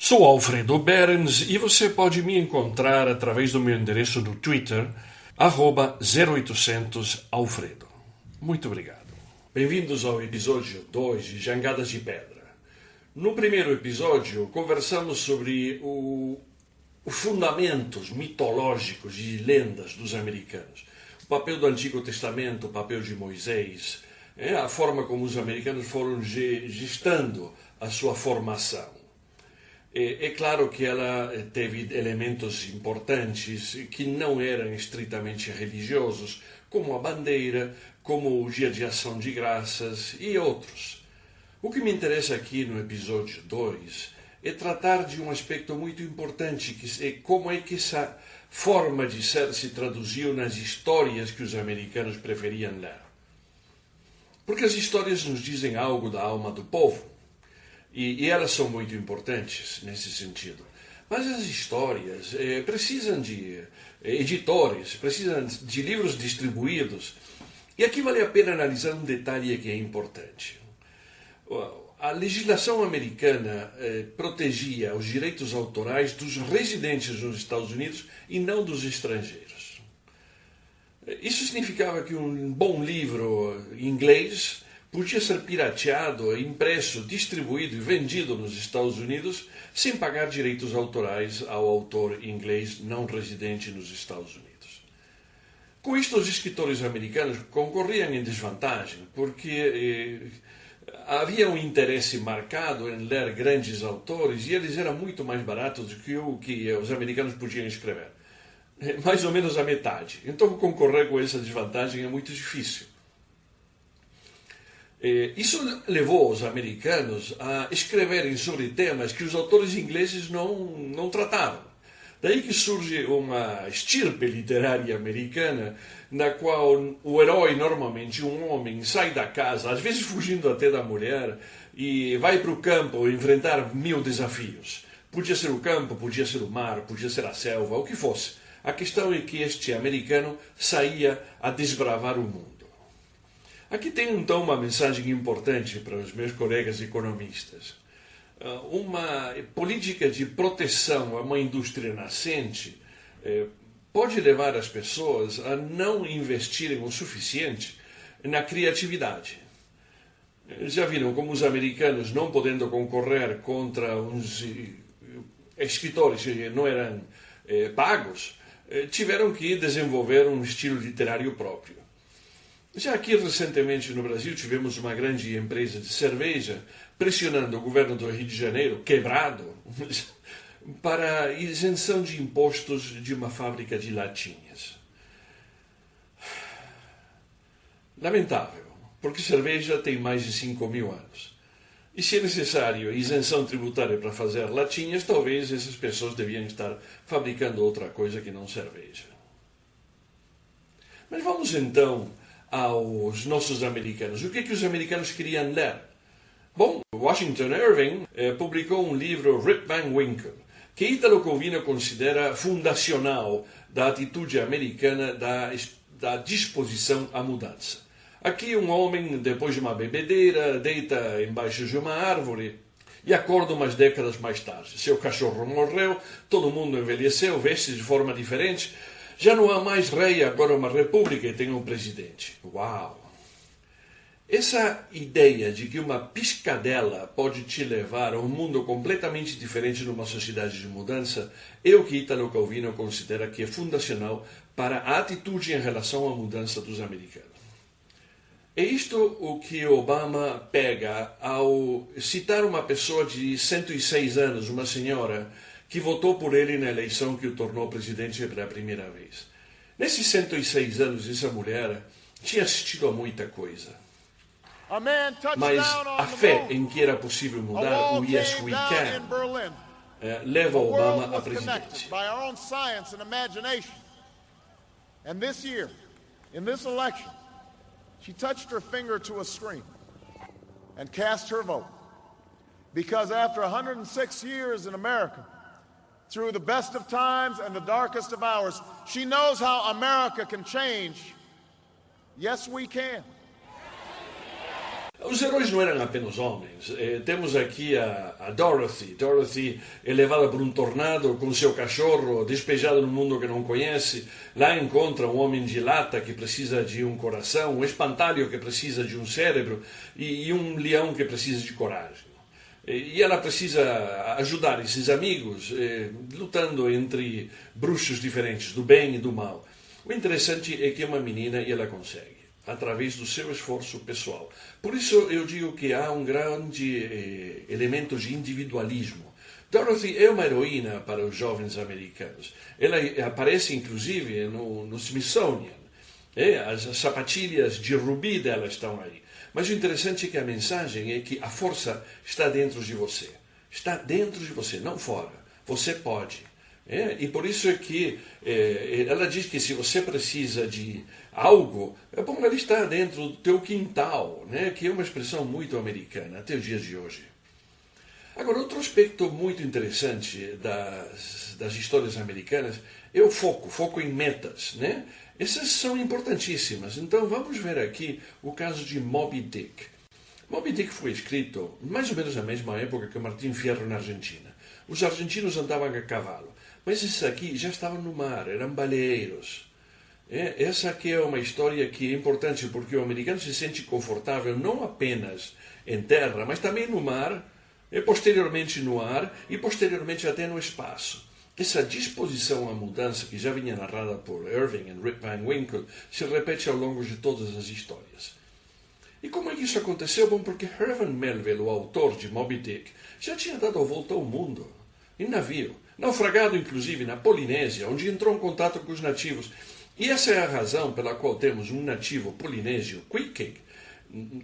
Sou Alfredo Berens e você pode me encontrar através do meu endereço no Twitter, @0800Alfredo. Muito obrigado. Bem-vindos ao episódio 2 de Jangadas de Pedra. No primeiro episódio, conversamos sobre os fundamentos mitológicos e lendas dos americanos. O papel do Antigo Testamento, o papel de Moisés, a forma como os americanos foram gestando a sua formação. É claro que ela teve elementos importantes que não eram estritamente religiosos, como a bandeira, como o dia de ação de graças e outros. O que me interessa aqui no episódio 2 é tratar de um aspecto muito importante, que é como é que essa forma de ser se traduziu nas histórias que os americanos preferiam ler. Porque as histórias nos dizem algo da alma do povo. E elas são muito importantes nesse sentido. Mas as histórias precisam de editores, precisam de livros distribuídos. E aqui vale a pena analisar um detalhe que é importante. A legislação americana protegia os direitos autorais dos residentes nos Estados Unidos e não dos estrangeiros. Isso significava que um bom livro em inglês podia ser pirateado, impresso, distribuído e vendido nos Estados Unidos sem pagar direitos autorais ao autor inglês não residente nos Estados Unidos. Com isto, os escritores americanos concorriam em desvantagem, porque havia um interesse marcado em ler grandes autores e eles eram muito mais baratos do que o que os americanos podiam escrever. Mais ou menos a metade. Então, concorrer com essa desvantagem é muito difícil. Isso levou os americanos a escreverem sobre temas que os autores ingleses não tratavam. Daí que surge uma estirpe literária americana na qual o herói, normalmente um homem, sai da casa, às vezes fugindo até da mulher, e vai para o campo enfrentar 1000 desafios. Podia ser o campo, podia ser o mar, podia ser a selva, o que fosse. A questão é que este americano saía a desbravar o mundo. Aqui tem então uma mensagem importante para os meus colegas economistas. Uma política de proteção a uma indústria nascente pode levar as pessoas a não investirem o suficiente na criatividade. Já viram como os americanos, não podendo concorrer contra uns escritores que não eram pagos, tiveram que desenvolver um estilo literário próprio. Já aqui recentemente no Brasil tivemos uma grande empresa de cerveja pressionando o governo do Rio de Janeiro, quebrado, para isenção de impostos de uma fábrica de latinhas. Lamentável, porque cerveja tem mais de 5.000 anos. E se é necessário isenção tributária para fazer latinhas, talvez essas pessoas deviam estar fabricando outra coisa que não cerveja. Mas vamos então aos nossos americanos. O que os americanos queriam ler? Bom, Washington Irving publicou um livro, Rip Van Winkle, que Italo Calvino considera fundacional da atitude americana da disposição à mudança. Aqui um homem, depois de uma bebedeira, deita embaixo de uma árvore e acorda umas décadas mais tarde. Seu cachorro morreu, todo mundo envelheceu, veste de forma diferente. Já não há mais rei, agora é uma república e tem um presidente. Uau! Essa ideia de que uma piscadela pode te levar a um mundo completamente diferente numa sociedade de mudança é o que Italo Calvino considera que é fundacional para a atitude em relação à mudança dos americanos. É isto o que Obama pega ao citar uma pessoa de 106 anos, uma senhora, que votou por ele na eleição que o tornou presidente pela primeira vez. Nesses 106 anos, essa mulher tinha assistido a muita coisa. Mas a fé em que era possível mudar, o Yes We Can, leva Obama à presidência. And this year, in this election, she touched her finger to a screen and cast her vote. Because after 106 years in America, through the best of times and the darkest of hours, she knows how America can change. Yes, we can. Os heróis não eram apenas homens. Temos aqui a Dorothy. Dorothy é levada por um tornado com seu cachorro, despejada no mundo que não conhece. Lá encontra um homem de lata que precisa de um coração, um espantalho que precisa de um cérebro e um leão que precisa de coragem. E ela precisa ajudar esses amigos, lutando entre bruxos diferentes, do bem e do mal. O interessante é que é uma menina e ela consegue, através do seu esforço pessoal. Por isso eu digo que há um grande elemento de individualismo. Dorothy é uma heroína para os jovens americanos. Ela aparece inclusive no Smithsonian. As sapatilhas de rubi dela estão aí. Mas o interessante é que a mensagem é que a força está dentro de você. Está dentro de você, não fora. Você pode. E por isso é que ela diz que se você precisa de algo, bom, ela está dentro do teu quintal, né? Que é uma expressão muito americana até os dias de hoje. Agora, outro aspecto muito interessante das histórias americanas é o foco em metas, né? Essas são importantíssimas. Então vamos ver aqui o caso de Moby Dick. Moby Dick foi escrito mais ou menos na mesma época que Martim Fierro na Argentina. Os argentinos andavam a cavalo, mas esses aqui já estavam no mar, eram baleeiros. Essa aqui é uma história que é importante porque o americano se sente confortável não apenas em terra, mas também no mar, posteriormente no ar e posteriormente até no espaço. Essa disposição à mudança, que já vinha narrada por Irving e Rip Van Winkle, se repete ao longo de todas as histórias. E como é que isso aconteceu? Bom, porque Herman Melville, o autor de Moby Dick, já tinha dado a volta ao mundo, em navio, naufragado inclusive na Polinésia, onde entrou em contato com os nativos. E essa é a razão pela qual temos um nativo polinésio, Quiquig,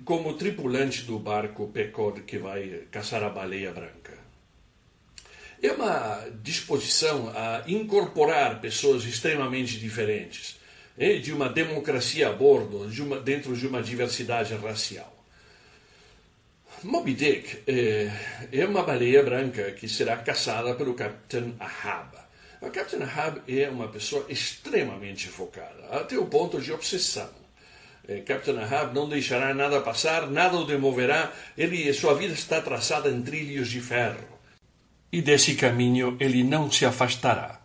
como tripulante do barco Pequod que vai caçar a baleia branca. É uma disposição a incorporar pessoas extremamente diferentes, de uma democracia a bordo, dentro de uma diversidade racial. Moby Dick é uma baleia branca que será caçada pelo Capitão Ahab. O Capitão Ahab é uma pessoa extremamente focada, até o ponto de obsessão. Capitão Ahab não deixará nada passar, nada o demoverá, sua vida está traçada em trilhos de ferro. E desse caminho ele não se afastará.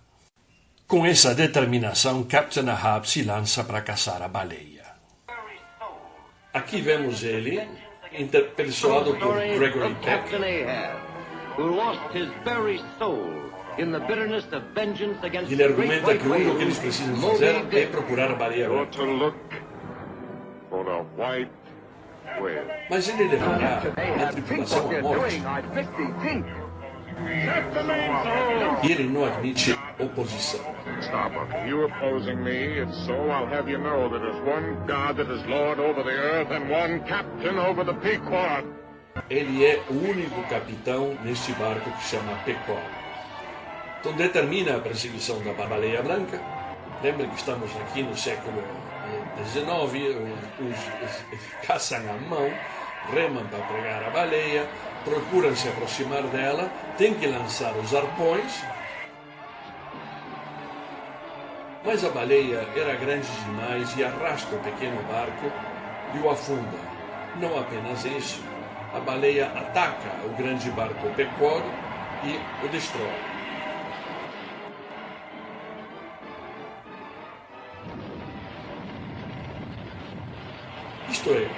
Com essa determinação, Captain Ahab se lança para caçar a baleia. Aqui vemos ele, interpelado por Gregory Peck. Ele argumenta que o único que eles precisam fazer é procurar a baleia branca. Mas ele levará a tripulação à morte. E ele não admite oposição. Starbuck, you opposing me, if so, I'll have you know that there's one God that is Lord over the earth and one captain over the Pequod. Ele é o único capitão neste barco que se chama Pequod. Então determina a perseguição da baleia branca. Lembre que estamos aqui no século XIX, os caçam à mão, remam para pegar a baleia, procuram se aproximar dela, têm que lançar os arpões, mas a baleia era grande demais e arrasta o pequeno barco e o afunda. Não apenas isso, a baleia ataca o grande barco Pequod e o destrói. Isto é,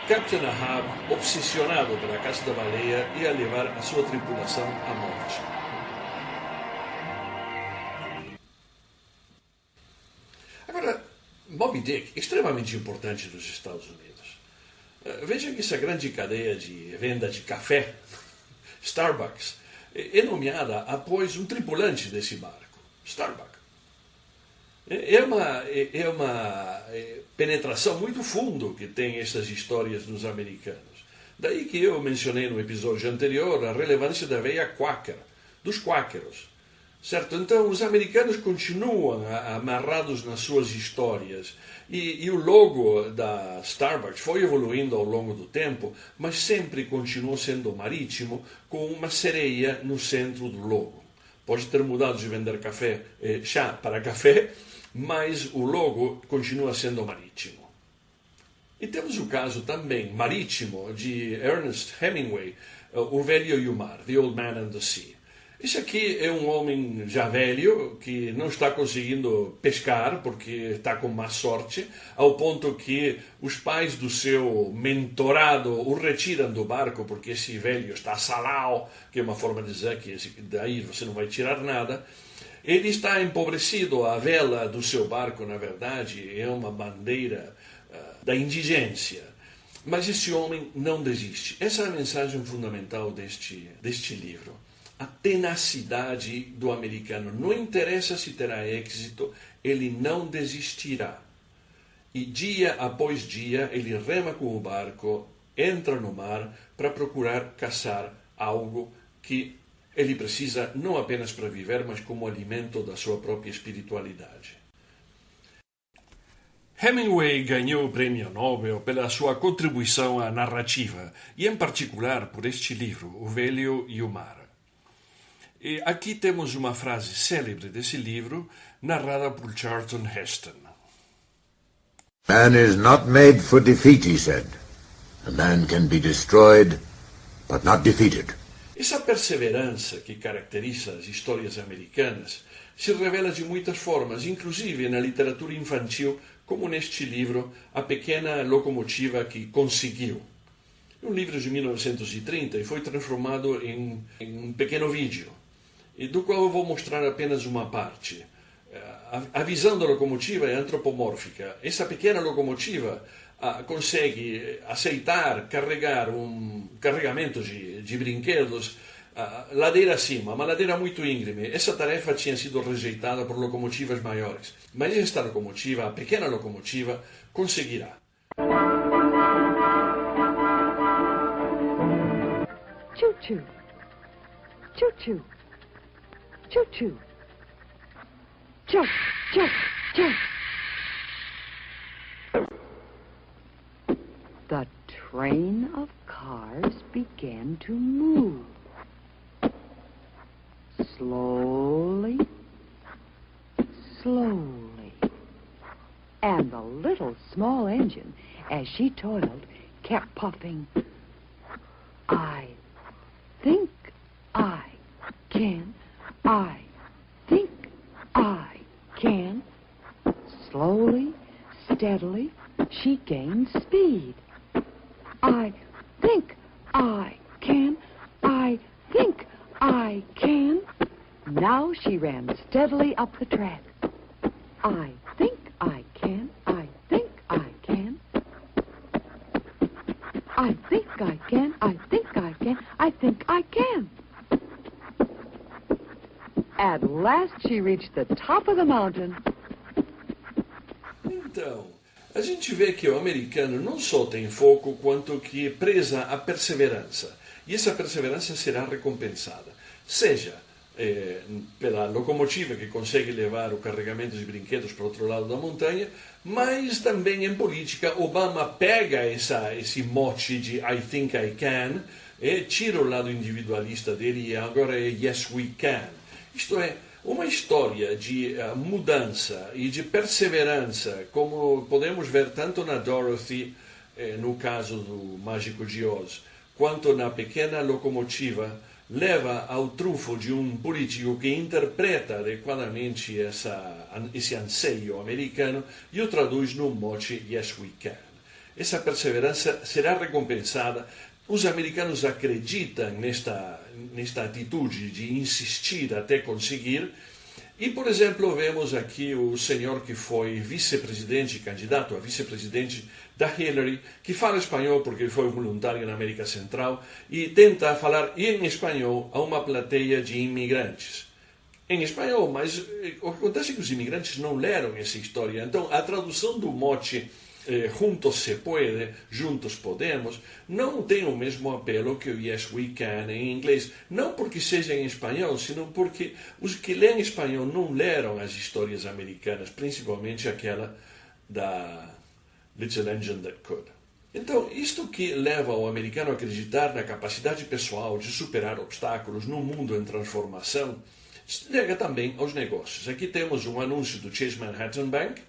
Captain Ahab, obsessionado pela caça da baleia, ia levar a sua tripulação à morte. Agora, Moby Dick é extremamente importante nos Estados Unidos. Vejam que essa grande cadeia de venda de café, Starbucks, é nomeada após um tripulante desse barco, Starbucks. É uma penetração muito fundo que tem essas histórias nos americanos. Daí que eu mencionei no episódio anterior a relevância da veia quaker, dos quáqueros. Certo? Então os americanos continuam amarrados nas suas histórias e o logo da Starbucks foi evoluindo ao longo do tempo, mas sempre continuou sendo marítimo, com uma sereia no centro do logo. Pode ter mudado de vender café, chá para café, mas o logo continua sendo marítimo. E temos o caso também marítimo de Ernest Hemingway, O Velho e o Mar, The Old Man and the Sea. Esse aqui é um homem já velho que não está conseguindo pescar porque está com má sorte, ao ponto que os pais do seu mentorado o retiram do barco porque esse velho está salao, que é uma forma de dizer que daí você não vai tirar nada. Ele está empobrecido, a vela do seu barco, na verdade, é uma bandeira da indigência. Mas esse homem não desiste. Essa é a mensagem fundamental deste livro. A tenacidade do americano. Não interessa se terá êxito, ele não desistirá. E dia após dia ele rema com o barco, entra no mar para procurar caçar algo que ele precisa não apenas para viver, mas como alimento da sua própria espiritualidade. Hemingway ganhou o Prêmio Nobel pela sua contribuição à narrativa, e em particular por este livro, O Velho e o Mar. E aqui temos uma frase célebre desse livro, narrada por Charlton Heston. Man is not made for defeat, he said. A man can be destroyed, but not defeated. Essa perseverança que caracteriza as histórias americanas se revela de muitas formas, inclusive na literatura infantil, como neste livro, A Pequena Locomotiva que Conseguiu. É um livro de 1930 e foi transformado em um pequeno vídeo, do qual eu vou mostrar apenas uma parte. A visão da locomotiva é antropomórfica. Essa pequena locomotiva consegue aceitar carregar um carregamento de brinquedos ladeira acima, uma ladeira muito íngreme. Essa tarefa tinha sido rejeitada por locomotivas maiores. Mas esta locomotiva, a pequena locomotiva, conseguirá. Choo-choo. Choo-choo. Choo-choo. Choo, choo, choo. The train of cars began to move. Slowly, slowly. And the little small engine, as she toiled, kept puffing. I think I can. I think I can. Slowly, steadily, she gained speed. I think I can. I think I can. Now she ran steadily up the track. I think I can. I think I can. I think I can. I think I can. I think I can. At last she reached the top of the mountain. Então, a gente vê que o americano não só tem foco, quanto que preza a perseverança. E essa perseverança será recompensada. Seja pela locomotiva que consegue levar o carregamento de brinquedos para o outro lado da montanha, mas também em política, Obama pega esse mote de I think I can, tira o lado individualista dele e agora é yes we can. Isto é, uma história de mudança e de perseverança, como podemos ver tanto na Dorothy, no caso do Mágico de Oz, quanto na Pequena Locomotiva, leva ao trunfo de um político que interpreta adequadamente esse anseio americano e o traduz no mote Yes We Can. Essa perseverança será recompensada. Os americanos acreditam nesta atitude de insistir até conseguir. E, por exemplo, vemos aqui o senhor que foi vice-presidente, candidato a vice-presidente da Hillary, que fala espanhol porque foi voluntário na América Central e tenta falar em espanhol a uma plateia de imigrantes. Em espanhol, mas o que acontece é que os imigrantes não leram essa história. Então, a tradução do mote Juntos se puede, juntos podemos, não tem o mesmo apelo que o Yes We Can em inglês. Não porque seja em espanhol, sino porque os que leem espanhol não leram as histórias americanas, principalmente aquela da Little Engine That Could. Então, isto que leva o americano a acreditar na capacidade pessoal de superar obstáculos num mundo em transformação, chega também aos negócios. Aqui temos um anúncio do Chase Manhattan Bank,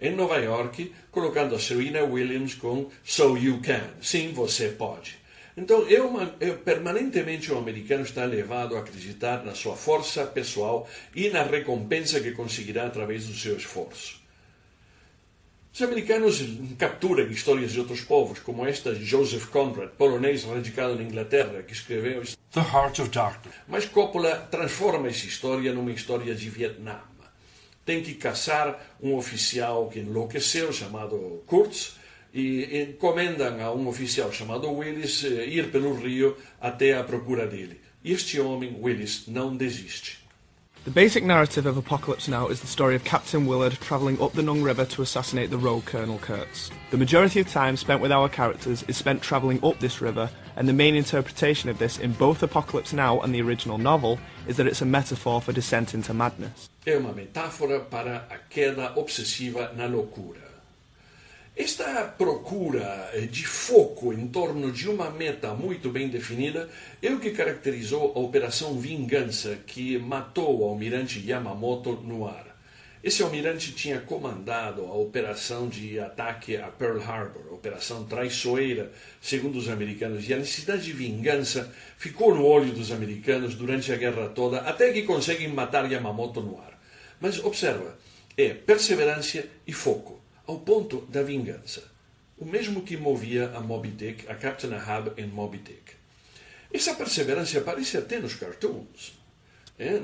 em Nova York, colocando a Serena Williams com So You Can, sim, você pode. Então, permanentemente o americano está levado a acreditar na sua força pessoal e na recompensa que conseguirá através do seu esforço. Os americanos capturam histórias de outros povos, como esta de Joseph Conrad, polonês radicado na Inglaterra, que escreveu The Heart of Darkness. Mas Coppola transforma essa história numa história de Vietnã. Tem que caçar um oficial que enlouqueceu, chamado Kurtz, e encomendam a um oficial chamado Willis ir pelo rio até à procura dele. E este homem, Willis, não desiste. The basic narrative of Apocalypse Now is the story of Captain Willard travelling up the Nung River to assassinate the rogue Colonel Kurtz. The majority of time spent with our characters is spent travelling up this river, and the main interpretation of this in both Apocalypse Now and the original novel is that it's a metaphor for descent into madness. É uma metáfora para a queda obsessiva na loucura. Esta procura de foco em torno de uma meta muito bem definida é o que caracterizou a Operação Vingança, que matou o almirante Yamamoto no ar. Esse almirante tinha comandado a operação de ataque a Pearl Harbor, operação traiçoeira, segundo os americanos, e a necessidade de vingança ficou no olho dos americanos durante a guerra toda, até que conseguem matar Yamamoto no ar. Mas observa, é perseverança e foco, ao ponto da vingança. O mesmo que movia a Moby Dick, a Captain Ahab em Moby Dick. Essa perseverança aparece até nos cartoons.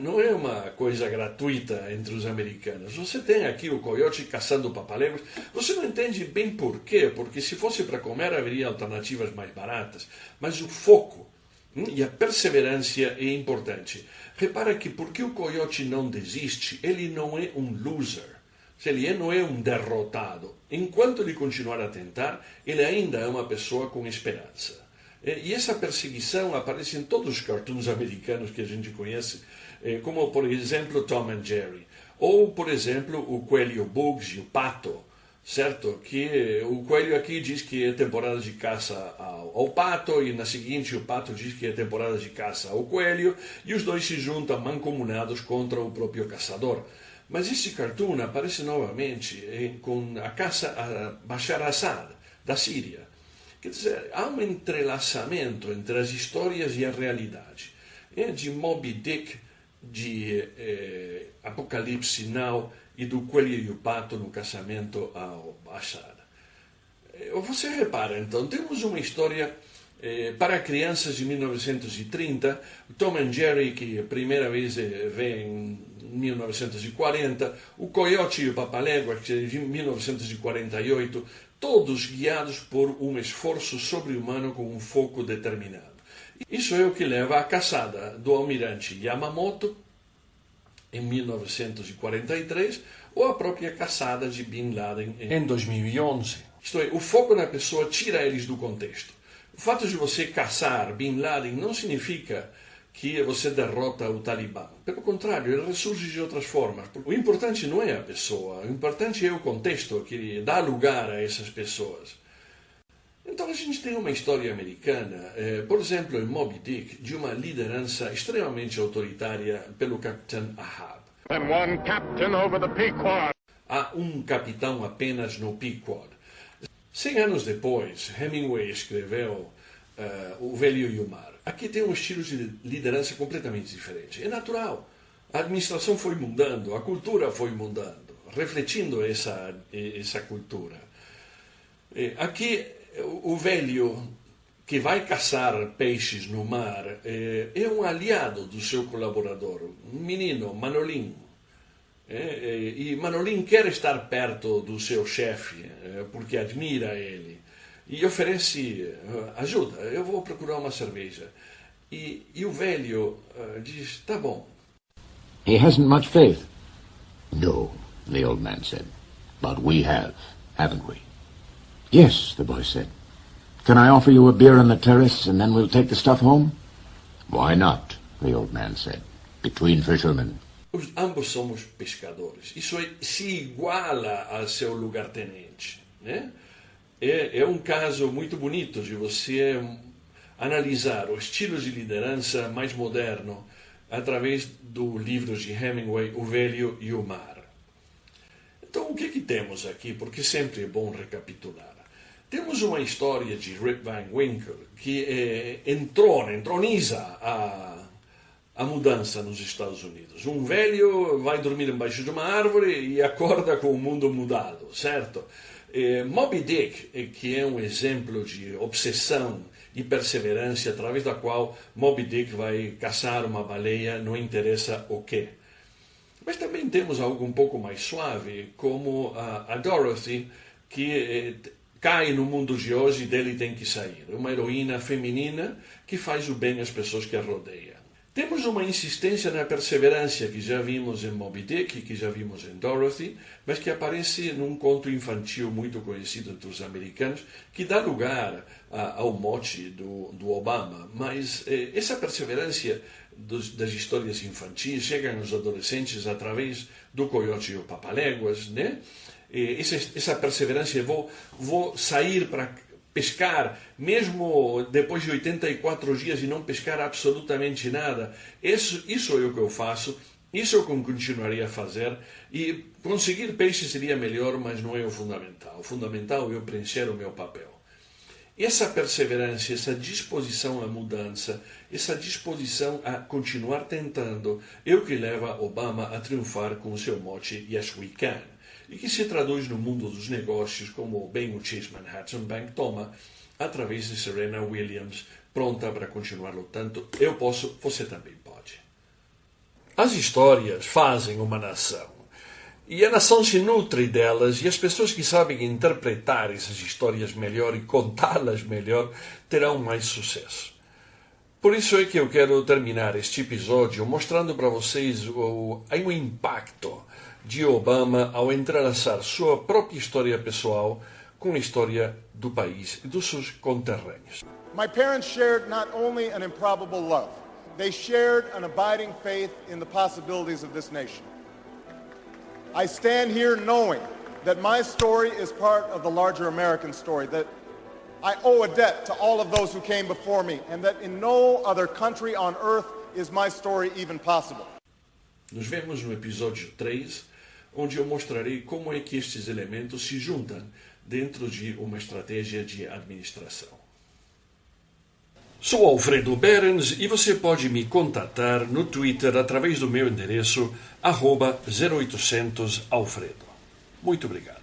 Não é uma coisa gratuita entre os americanos. Você tem aqui o coiote caçando papaléguas. Você não entende bem por quê, porque se fosse para comer haveria alternativas mais baratas. Mas o foco e a perseverança é importante. Repara que porque o coiote não desiste, ele não é um loser. Ele não é um derrotado. Enquanto ele continuar a tentar, ele ainda é uma pessoa com esperança. E essa perseguição aparece em todos os cartoons americanos que a gente conhece, como, por exemplo, Tom and Jerry. Ou, por exemplo, o Coelho Bugs e o Pato, certo? Que o Coelho aqui diz que é temporada de caça ao Pato, e na seguinte o Pato diz que é temporada de caça ao Coelho, e os dois se juntam mancomunados contra o próprio caçador. Mas este cartoon aparece novamente com a caça a Bashar al-Assad, da Síria. Quer dizer, há um entrelaçamento entre as histórias e a realidade. De Moby Dick, de Apocalipse Now e do Coelho e o Pato no caçamento ao Assad. Você repara, então, temos uma história para crianças de 1930, Tom and Jerry, que a primeira vez vem em 1940, o Coiote e o Papalégua, que é de 1948, todos guiados por um esforço sobre-humano com um foco determinado. Isso é o que leva à caçada do almirante Yamamoto, em 1943, ou a própria caçada de Bin Laden em 2011. Isto é, o foco na pessoa tira eles do contexto. O fato de você caçar Bin Laden não significa que você derrota o Talibã. Pelo contrário, ele ressurge de outras formas. O importante não é a pessoa, o importante é o contexto que dá lugar a essas pessoas. Então a gente tem uma história americana, por exemplo, em Moby Dick, de uma liderança extremamente autoritária pelo Capitão Ahab. And one captain over the Pequod. Há um capitão apenas no Pequod. 100 anos depois, Hemingway escreveu O Velho e o Mar. Aqui tem um estilo de liderança completamente diferente. É natural. A administração foi mudando, a cultura foi mudando, refletindo essa cultura. Aqui, o velho que vai caçar peixes no mar é um aliado do seu colaborador, um menino, Manolin. E Manolin quer estar perto do seu chefe, porque admira ele. E oferece ajuda, eu vou procurar uma cerveja. E o velho diz, tá bom. He hasn't much faith. No, the old man said. But we have, haven't we? Yes, the boy said. Can I offer you a beer on the terrace and then we'll take the stuff home? Why not, the old man said. Between fishermen. Ambos somos pescadores. Isso se iguala a seu lugartenente, né? É um caso muito bonito de você analisar o estilo de liderança mais moderno através do livro de Hemingway, O Velho e o Mar. Então, o que temos aqui? Porque sempre é bom recapitular. Temos uma história de Rip Van Winkle que entroniza a mudança nos Estados Unidos. Um velho vai dormir embaixo de uma árvore e acorda com o mundo mudado, certo? Moby Dick, que é um exemplo de obsessão e perseverança através da qual Moby Dick vai caçar uma baleia, não interessa o quê. Mas também temos algo um pouco mais suave, como a Dorothy, que cai no mundo de hoje e dele tem que sair. Uma heroína feminina que faz o bem às pessoas que a rodeiam. Temos uma insistência na perseverança que já vimos em Moby Dick, que já vimos em Dorothy, mas que aparece num conto infantil muito conhecido entre os americanos, que dá lugar ao mote do Obama. Mas essa perseverança das histórias infantis chega aos adolescentes através do Coiote e o Papaléguas, né? Essa perseverança, vou sair para pescar, mesmo depois de 84 dias e não pescar absolutamente nada. Isso é o que eu faço, isso é o que eu continuaria a fazer, e conseguir peixe seria melhor, mas não é o fundamental. O fundamental é eu preencher o meu papel. Essa perseverança, essa disposição à mudança, essa disposição a continuar tentando, é o que leva Obama a triunfar com o seu mote Yes We Can, e que se traduz no mundo dos negócios como bem o Chase Manhattan Bank toma, através de Serena Williams, pronta para continuar lutando. Eu posso, você também pode. As histórias fazem uma nação, e a nação se nutre delas, e as pessoas que sabem interpretar essas histórias melhor e contá-las melhor terão mais sucesso. Por isso é que eu quero terminar este episódio mostrando para vocês o impacto de Obama ao entrelaçar sua própria história pessoal com a história do país e dos seus conterrâneos. My parents shared not only an improbable love, they shared an abiding faith in the possibilities of this nation. I stand here knowing that my story is part of the larger American story, that I owe a debt to all of those who came before me, and that in no other country on earth is my story even possible. Nos vemos no episódio 3, onde eu mostrarei como é que estes elementos se juntam dentro de uma estratégia de administração. Sou Alfredo Behrens e você pode me contatar no Twitter através do meu endereço @0800Alfredo. Muito obrigado.